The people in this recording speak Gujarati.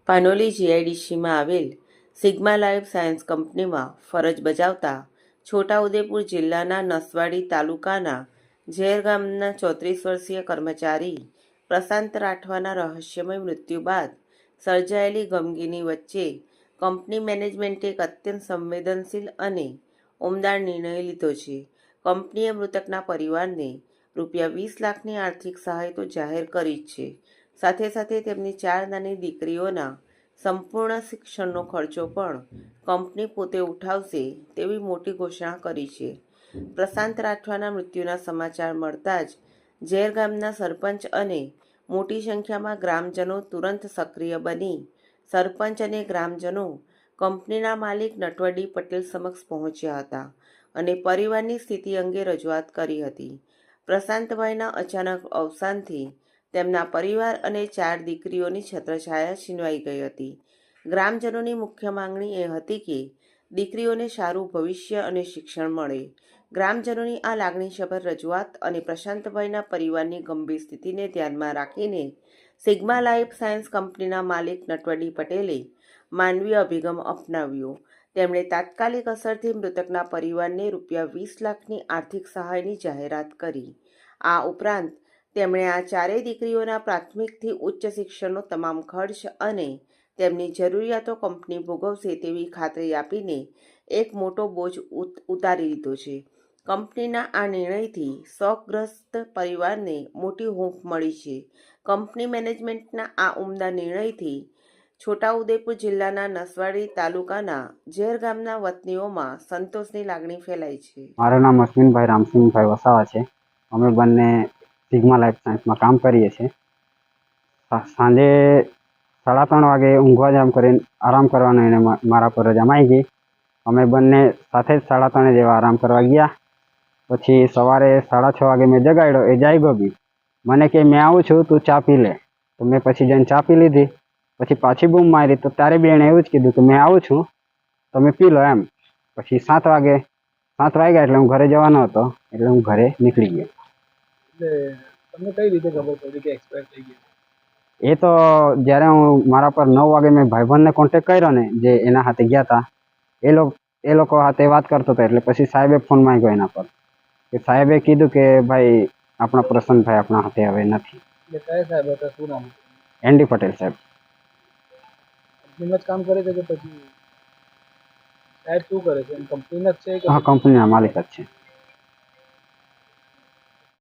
પાનોલી જીઆઈડીસીમાં આવેલ સિગ્મા લાઈફ સાયન્સ કંપનીમાં ફરજ બજાવતા છોટાઉદેપુર જિલ્લાના નસવાડી તાલુકાના ઝેર ગામના 34 વર્ષીય કર્મચારી પ્રશાંત રાઠવાના રહસ્યમય મૃત્યુ બાદ સર્જાયેલી ગમગીની વચ્ચે કંપની મેનેજમેન્ટે એક અત્યંત સંવેદનશીલ અને ઉમદા નિર્ણય લીધો છે. કંપનીએ મૃતકના પરિવારને ₹20 લાખની આર્થિક સહાય તો જાહેર કરી જ છે, સાથે સાથે તેમની 4 નાની દીકરીઓના સંપૂર્ણ શિક્ષણનો ખર્ચો પણ કંપની પોતે ઉઠાવશે તેવી મોટી ઘોષણા કરી છે. પ્રશાંત રાઠવાના મૃત્યુના સમાચાર મળતા જ ઝેર ગામના સરપંચ અને મોટી સંખ્યામાં ગ્રામજનો તુરંત સક્રિય બની સરપંચ અને ગ્રામજનો કંપનીના માલિક નટવરડી પટેલ સમક્ષ પહોંચ્યા હતા અને પરિવારની સ્થિતિ અંગે રજૂઆત કરી હતી. પ્રશાંતભાઈના અચાનક અવસાનથી તેમના પરિવાર અને 4 દીકરીઓની છત્રછાયા છીનવાઈ ગઈ હતી. ગ્રામજનોની મુખ્ય માંગણી એ હતી કે દીકરીઓને સારું ભવિષ્ય અને શિક્ષણ મળે. ગ્રામજનોની આ લાગણીસભર રજૂઆત અને પ્રશાંતભાઈના પરિવારની ગંભીર સ્થિતિને ધ્યાનમાં રાખીને સિગ્મા લાઈફ સાયન્સ કંપનીના માલિક નટવરડી પટેલે માનવીય અભિગમ અપનાવ્યો. તેમણે તાત્કાલિક અસરથી મૃતકના પરિવારને ₹20 લાખની આર્થિક સહાયની જાહેરાત કરી. આ ઉપરાંત તેમણે આ 4 દીકરીઓના પ્રાથમિકથી ઉચ્ચ શિક્ષણનો તમામ ખર્ચ અને તેમની જરૂરિયાતો કંપની ભોગવશે તેવી ખાતરી આપીને એક મોટો બોજ ઉતારી લીધો છે. કંપનીના આ નિર્ણયથી શોકગ્રસ્ત પરિવારને મોટી હૂંફ મળી છે. કંપની મેનેજમેન્ટના આ ઉમદા નિર્ણયથી છોટાઉદેપુર જિલ્લાના નસવાડી તાલુકાના ઝેર ગામના વતનીઓમાં સંતોષની લાગણી ફેલાઈ છે. મારું નામ અશ્વિનભાઈ રામસિંહભાઈ વસાવા છે. અમે બંને સિગ્મા લાઈફ સાયન્સમાં કામ કરીએ છીએ. સાંજે 3:30 વાગે ઊંઘવા જામ કરીને આરામ કરવાનો એને મારા પર રજા આવી ગઈ. અમે બંને સાથે જ 3:30 જેવા આરામ કરવા ગયા. પછી સવારે 6:30 વાગે મેં જગાડ્યો, એ જાગ્યો બી. મને કે મેં આવું છું, તું ચા પી લે. તો મેં પછી જઈને ચા પી લીધી. પછી પાછી બૂમ મારી તો ત્યારે બી એણે એવું જ કીધું કે મેં આવું છું, તમે પી લો એમ. પછી 7 વાગ્યા એટલે હું ઘરે જવાનો હતો, એટલે હું ઘરે નીકળી ગયો. તમને કઈ રીતે ખબર પડી કે એક્સપાયર થઈ ગઈ? એ તો જ્યારે હું મારા પર 9 વાગે મેં ભાઈબંધને કોન્ટેક્ટ કર્યો ને, જે એના હાથે ગયા હતા, એ લોકો હાથે વાત કરતો હતો. એટલે પછી સાહેબે ફોન માંગ્યો એના પર, કે સાહેબે કીધું કે ભાઈ આપણા પ્રસન્નભાઈ આપણા હાથે હવે નથી. એટલે કયા સાહેબ હતા, શું નામ? એનડી પટેલ સાહેબ. કંપનીમાં જ કામ કરે છે કે પછી સાહેબ શું કરે છે? કંપનીના જ છે કે? હા, કંપનીના માલિક જ છે.